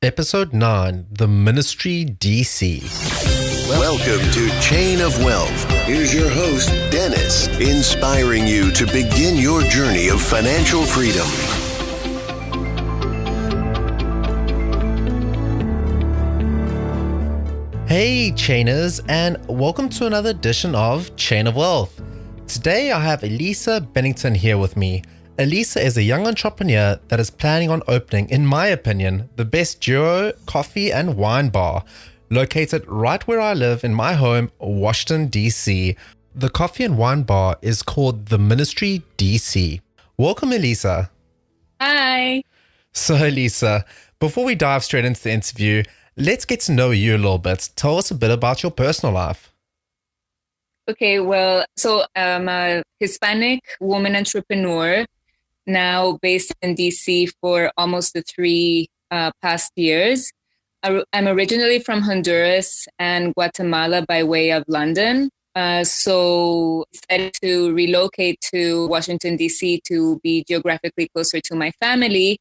Episode 9, The Ministry DC. Welcome to Chain of Wealth. Here's your host, Dennis, inspiring you to begin your journey of financial freedom. Hey Chainers, and welcome to another edition of Chain of Wealth. Today I have Elisa Bennaton here with me. Elisa is a young entrepreneur that is planning on opening, in my opinion, the best duo coffee and wine bar, located right where I live in my home, Washington, DC. The coffee and wine bar is called The Ministry DC. Welcome, Elisa. Hi. So, Elisa, before we dive straight into the interview, let's get to know you a little bit. Tell us a bit about your personal life. Okay, well, so I'm a Hispanic woman entrepreneur, now based in DC for almost the three past years. I'm originally from Honduras and Guatemala by way of London. So I decided to relocate to Washington, DC to be geographically closer to my family.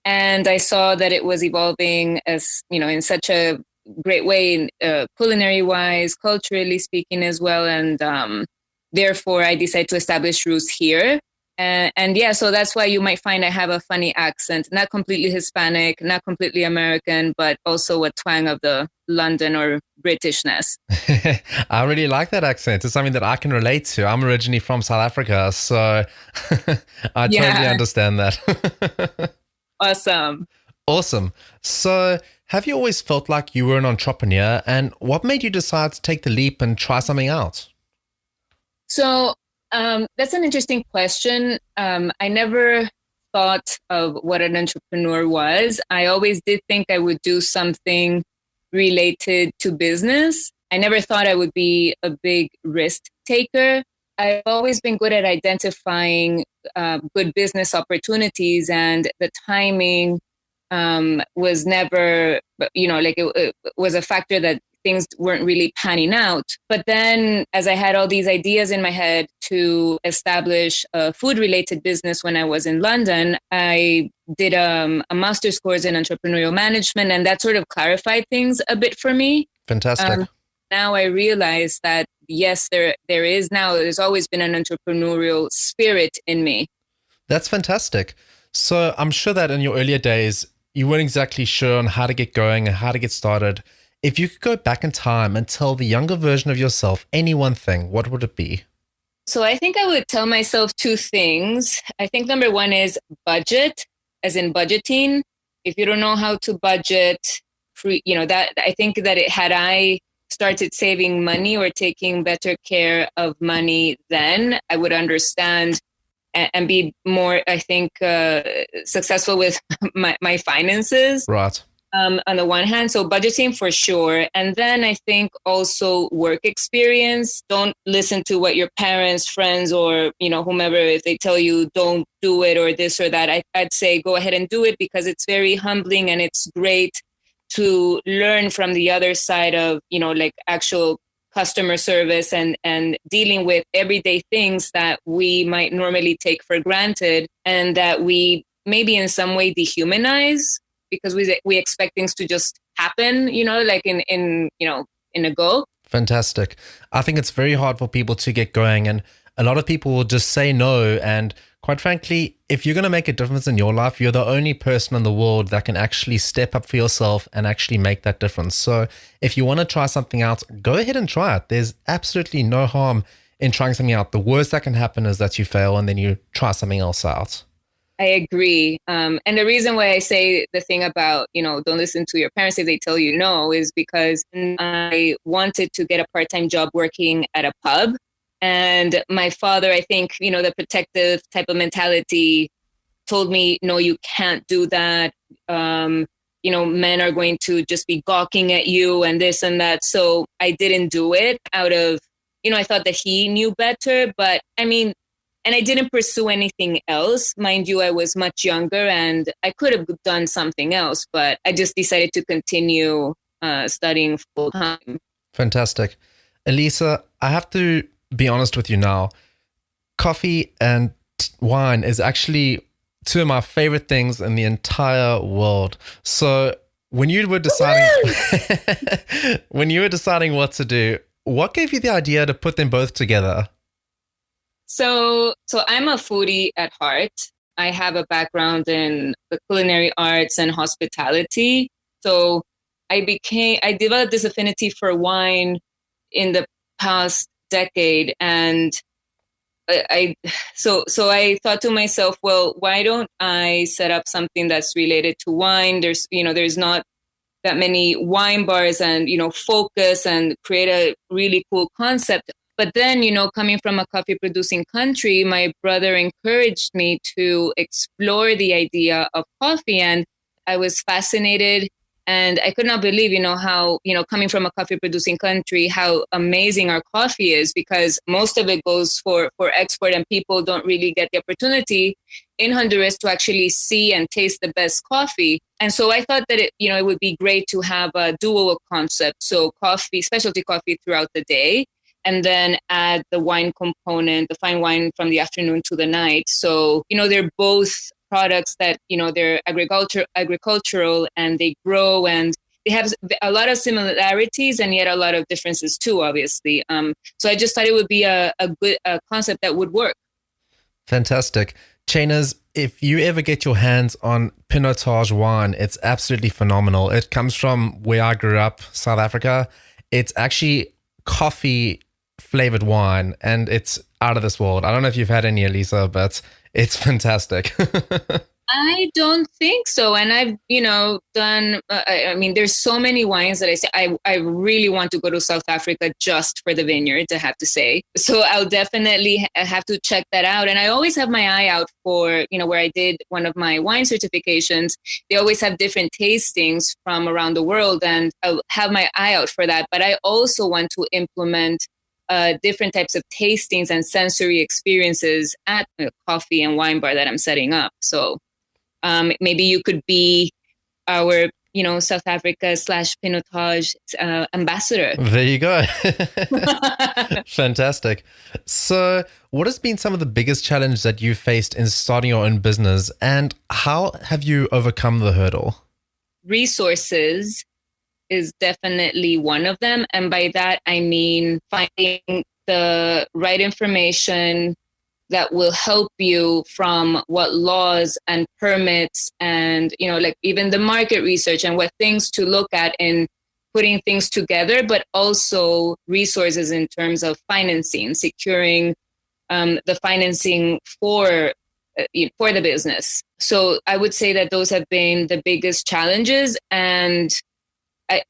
And I saw that it was evolving as, in such a great way, culinary wise, culturally speaking as well. And therefore I decided to establish roots here. And yeah, so that's why you might find I have a funny accent, not completely Hispanic, not completely American, but also a twang of the London or Britishness. I really like that accent. It's something that I can relate to. I'm originally from South Africa, so I totally understand that. Awesome. Awesome. So have you always felt like you were an entrepreneur, and what made you decide to take the leap and try something out? So that's an interesting question. I never thought of what an entrepreneur was. I always did think I would do something related to business. I never thought I would be a big risk taker. I've always been good at identifying good business opportunities, and the timing was never, it was a factor that things weren't really panning out. But then as I had all these ideas in my head to establish a food-related business when I was in London, I did a master's course in entrepreneurial management, and that sort of clarified things a bit for me. Fantastic. Now I realize that, yes, there's always been an entrepreneurial spirit in me. That's fantastic. So I'm sure that in your earlier days, you weren't exactly sure on how to get going and how to get started. If you could go back in time and tell the younger version of yourself any one thing, what would it be? So I think I would tell myself two things. I think number one is budget, as in budgeting. If you don't know how to budget, that I think that had I started saving money or taking better care of money, then I would understand and be more, I think, successful with my finances. Right. On the one hand, so budgeting for sure. And then I think also work experience. Don't listen to what your parents, friends, or, whomever, if they tell you don't do it or this or that, I'd say go ahead and do it, because it's very humbling and it's great to learn from the other side of, actual customer service and dealing with everyday things that we might normally take for granted and that we maybe in some way dehumanize, because we expect things to just happen, like in a go. Fantastic. I think it's very hard for people to get going, and a lot of people will just say no. And quite frankly, if you're going to make a difference in your life, you're the only person in the world that can actually step up for yourself and actually make that difference. So if you want to try something out, go ahead and try it. There's absolutely no harm in trying something out. The worst that can happen is that you fail and then you try something else out. I agree. And the reason why I say the thing about, don't listen to your parents if they tell you no is because I wanted to get a part-time job working at a pub. And my father, I think, the protective type of mentality told me, no, you can't do that. Men are going to just be gawking at you and this and that. So I didn't do it out of, I thought that he knew better. But and I didn't pursue anything else. Mind you, I was much younger and I could have done something else, but I just decided to continue studying full time. Fantastic. Elisa, I have to be honest with you now. Coffee and wine is actually two of my favorite things in the entire world. So When you were deciding, when you were deciding what to do, what gave you the idea to put them both together? So I'm a foodie at heart. I have a background in the culinary arts and hospitality. So I developed this affinity for wine in the past decade. And so I thought to myself, well, why don't I set up something that's related to wine? There's not that many wine bars, and, focus and create a really cool concept. But then, coming from a coffee producing country, my brother encouraged me to explore the idea of coffee. And I was fascinated, and I could not believe, how, coming from a coffee producing country, how amazing our coffee is, because most of it goes for export, and people don't really get the opportunity in Honduras to actually see and taste the best coffee. And so I thought that it would be great to have a dual concept. So coffee, specialty coffee throughout the day, and then add the wine component, the fine wine from the afternoon to the night. So, they're both products that, they're agricultural, and they grow, and they have a lot of similarities and yet a lot of differences too, obviously. So I just thought it would be a good concept that would work. Fantastic. Chainers, if you ever get your hands on Pinotage wine, it's absolutely phenomenal. It comes from where I grew up, South Africa. It's actually coffee flavored wine, and it's out of this world. I don't know if you've had any, Elisa, but it's fantastic. I don't think so. And I've, done, there's so many wines that I really want to go to South Africa just for the vineyards, I have to say. So I'll definitely have to check that out. And I always have my eye out for, where I did one of my wine certifications, they always have different tastings from around the world, and I'll have my eye out for that. But I also want to implement different types of tastings and sensory experiences at the coffee and wine bar that I'm setting up. So maybe you could be our, South Africa / Pinotage ambassador. There you go. Fantastic. So what has been some of the biggest challenges that you faced in starting your own business, and how have you overcome the hurdle? Resources is definitely one of them. And by that, I mean finding the right information that will help you, from what laws and permits and, even the market research and what things to look at in putting things together, but also resources in terms of financing, securing the financing for the business. So I would say that those have been the biggest challenges. And I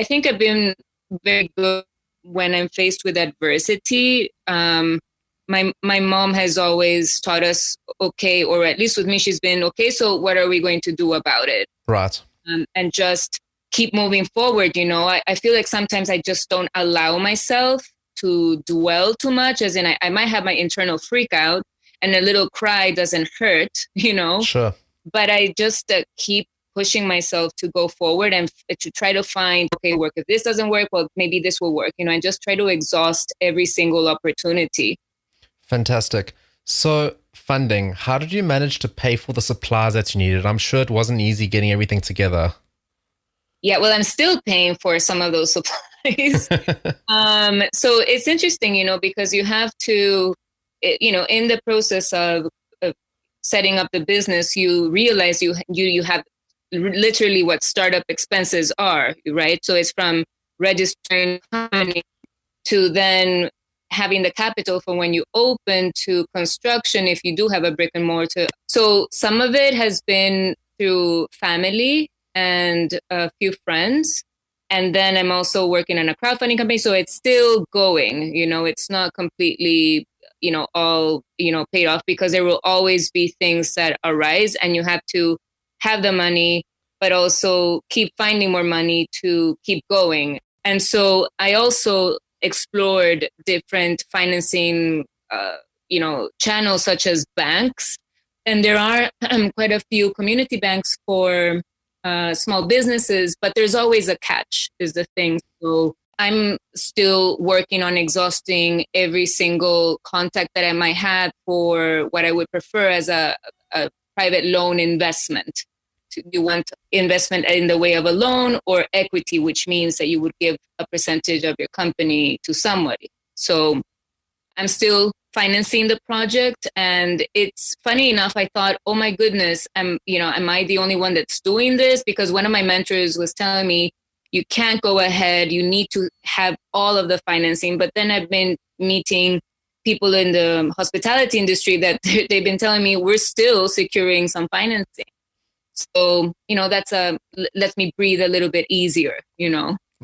think I've been very good when I'm faced with adversity. My mom has always taught us, okay, or at least with me, she's been, okay, so what are we going to do about it? Right. And just keep moving forward. I feel like sometimes I just don't allow myself to dwell too much, as in I might have my internal freak out, and a little cry doesn't hurt, Sure. But I just keep pushing myself to go forward and to try to find, okay, work. If this doesn't work, well, maybe this will work, and just try to exhaust every single opportunity. Fantastic. So funding, how did you manage to pay for the supplies that you needed? I'm sure it wasn't easy getting everything together. Yeah, well, I'm still paying for some of those supplies. So it's interesting, because you have to, in the process of setting up the business, you realize you have literally what startup expenses are, right? So it's from registering company to then having the capital for when you open, to construction if you do have a brick and mortar. So some of it has been through family and a few friends. And then I'm also working on a crowdfunding company. So it's still going, it's not completely, all, paid off, because there will always be things that arise, and you have to have the money, but also keep finding more money to keep going. And so I also explored different financing, channels such as banks. And there are quite a few community banks for small businesses, but there's always a catch, is the thing. So I'm still working on exhausting every single contact that I might have for what I would prefer as a private loan investment. you want investment in the way of a loan or equity, which means that you would give a percentage of your company to somebody. So I'm still financing the project. And it's funny enough, I thought, oh my goodness, am I the only one that's doing this? Because one of my mentors was telling me, you can't go ahead, you need to have all of the financing. But then I've been meeting people in the hospitality industry that they've been telling me we're still securing some financing. So, that's lets me breathe a little bit easier,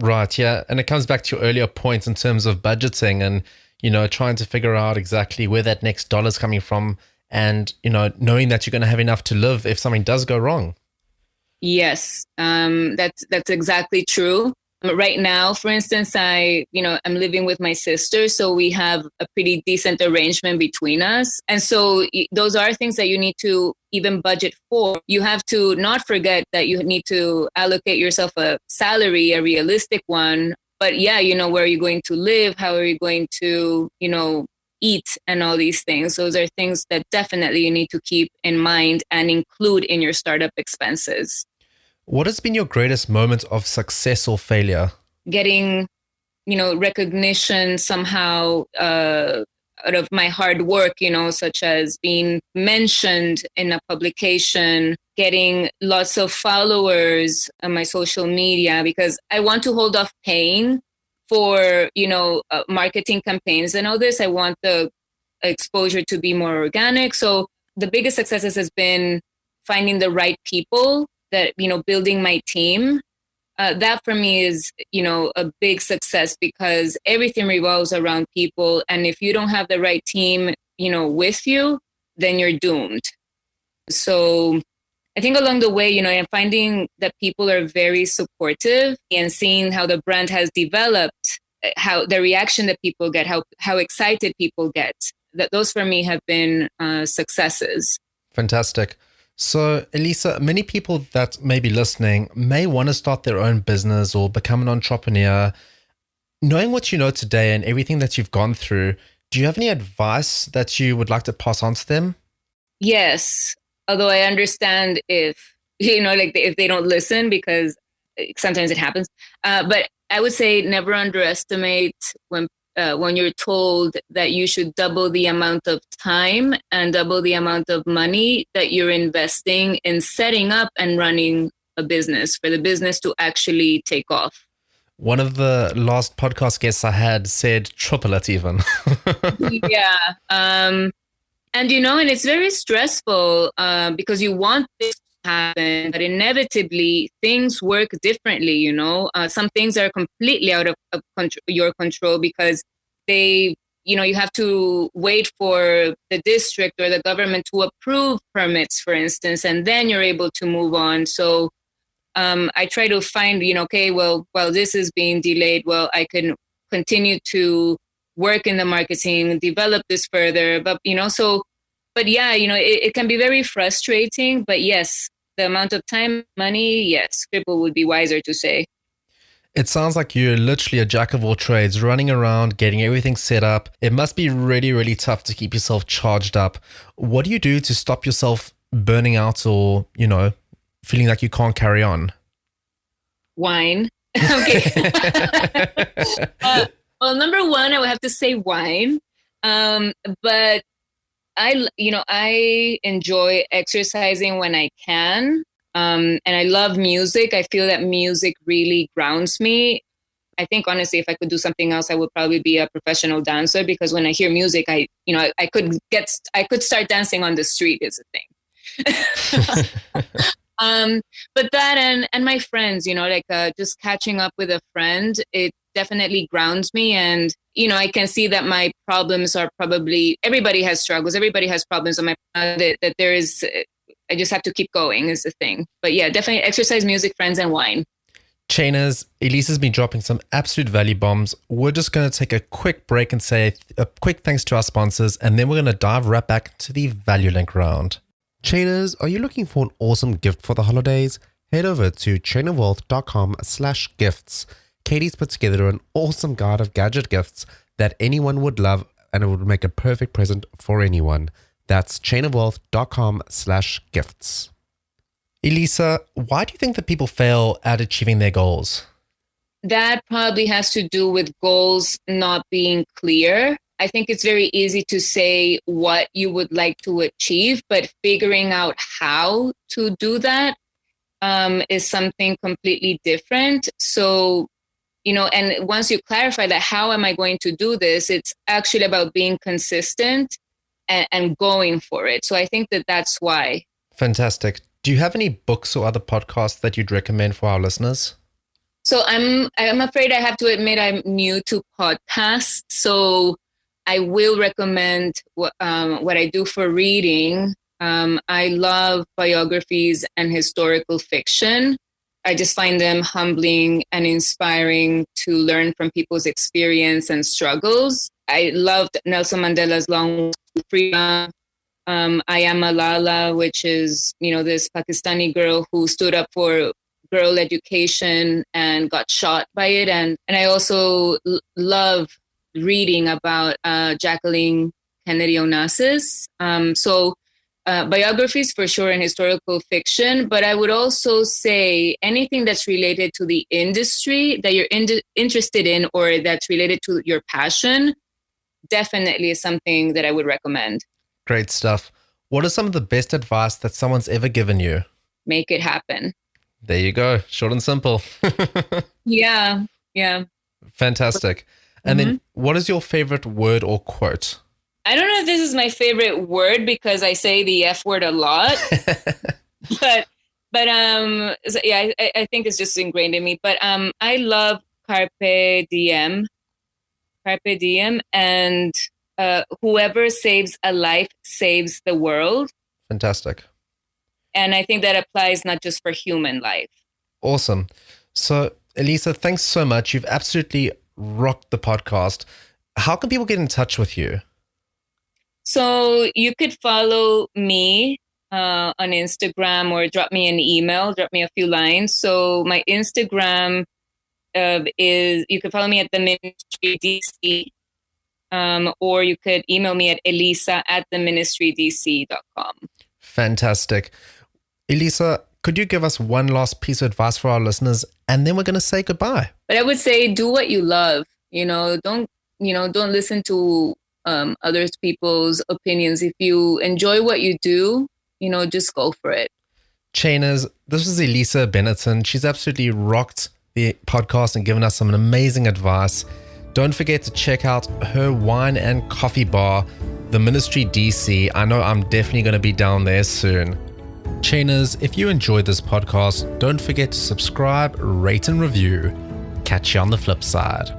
Right. Yeah. And it comes back to your earlier point in terms of budgeting and, trying to figure out exactly where that next dollar is coming from and, knowing that you're going to have enough to live if something does go wrong. Yes, that's exactly true. Right now, for instance, I'm living with my sister, so we have a pretty decent arrangement between us. And so those are things that you need to even budget for. You have to not forget that you need to allocate yourself a salary, a realistic one. But yeah, where are you going to live? How are you going to, eat and all these things? Those are things that definitely you need to keep in mind and include in your startup expenses. What has been your greatest moment of success or failure? Getting, recognition somehow out of my hard work, such as being mentioned in a publication, getting lots of followers on my social media, because I want to hold off paying for, marketing campaigns and all this. I want the exposure to be more organic. So the biggest successes has been finding the right people that, building my team. That for me is, a big success because everything revolves around people. And if you don't have the right team, with you, then you're doomed. So I think along the way, I'm finding that people are very supportive and seeing how the brand has developed, how the reaction that people get, how excited people get. That those for me have been successes. Fantastic. So, Elisa, many people that may be listening may want to start their own business or become an entrepreneur. Knowing what you know today and everything that you've gone through, do you have any advice that you would like to pass on to them? Yes. Although I understand if, if they don't listen, because sometimes it happens. But I would say never underestimate when you're told that you should double the amount of time and double the amount of money that you're investing in setting up and running a business for the business to actually take off. One of the last podcast guests I had said triple it even. Yeah. And, and it's very stressful because you want this to happen, but inevitably things work differently, some things are completely out of your control because you have to wait for the district or the government to approve permits, for instance, and then you're able to move on. So I try to find, okay, well, while this is being delayed, well, I can continue to work in the marketing, develop this further. But, but yeah, it can be very frustrating. But yes, the amount of time, money, yes, people would be wiser to say. It sounds like you're literally a jack of all trades, running around, getting everything set up. It must be really, really tough to keep yourself charged up. What do you do to stop yourself burning out or, feeling like you can't carry on? Wine. Okay. Well, number one, I would have to say wine. But I enjoy exercising when I can. And I love music. I feel that music really grounds me. I think honestly, if I could do something else, I would probably be a professional dancer because when I hear music, I could start dancing on the street is a thing. But that and my friends, just catching up with a friend, it definitely grounds me. And, I can see that my problems are probably, everybody has struggles. Everybody has problems on that there is, I just have to keep going is the thing. But yeah, definitely exercise, music, friends, and wine. Chainers, Elisa's been dropping some absolute value bombs. We're just going to take a quick break and say a quick thanks to our sponsors, and then we're going to dive right back to the value link round. Chainers, are you looking for an awesome gift for the holidays? Head over to chainofwealth.com/gifts. Katie's put together an awesome guide of gadget gifts that anyone would love, and it would make a perfect present for anyone. That's chainofwealth.com/gifts. Elisa, why do you think that people fail at achieving their goals? That probably has to do with goals not being clear. I think it's very easy to say what you would like to achieve, but figuring out how to do that is something completely different. So, and once you clarify that, how am I going to do this? It's actually about being consistent and going for it. So I think that that's why. Fantastic. Do you have any books or other podcasts that you'd recommend for our listeners? So I'm afraid I have to admit I'm new to podcasts. So I will recommend what I do for reading. I love biographies and historical fiction. I just find them humbling and inspiring to learn from people's experience and struggles. I loved Nelson Mandela's Long Freedom. I Am Malala, which is, this Pakistani girl who stood up for girl education and got shot by it. And I also love reading about Jacqueline Kennedy Onassis. So biographies for sure and historical fiction, but I would also say anything that's related to the industry that you're interested in or that's related to your passion definitely is something that I would recommend. Great stuff. What are some of the best advice that someone's ever given you? Make it happen. There you go. Short and simple. Yeah. Fantastic. And then what is your favorite word or quote? I don't know if this is my favorite word because I say the F word a lot, but so yeah, I think it's just ingrained in me, but I love carpe diem, and whoever saves a life saves the world. Fantastic. And I think that applies not just for human life. Awesome. So Elisa, thanks so much. You've absolutely rocked the podcast. How can people get in touch with you? So you could follow me on Instagram or drop me an email, drop me a few lines. So my Instagram is, you can follow me at the Ministry DC, or you could email me at elisa@theministrydc.com. Fantastic. Elisa, could you give us one last piece of advice for our listeners, and then we're going to say goodbye? But I would say do what you love. Don't listen to other people's opinions. If you enjoy what you do, just go for it. Chainers, this was Elisa Bennaton. She's absolutely rocked the podcast and given us some amazing advice. Don't forget to check out her wine and coffee bar, the Ministry DC. I know I'm definitely going to be down there soon. Chainers, if you enjoyed this podcast, don't forget to subscribe, rate and review. Catch you on the flip side.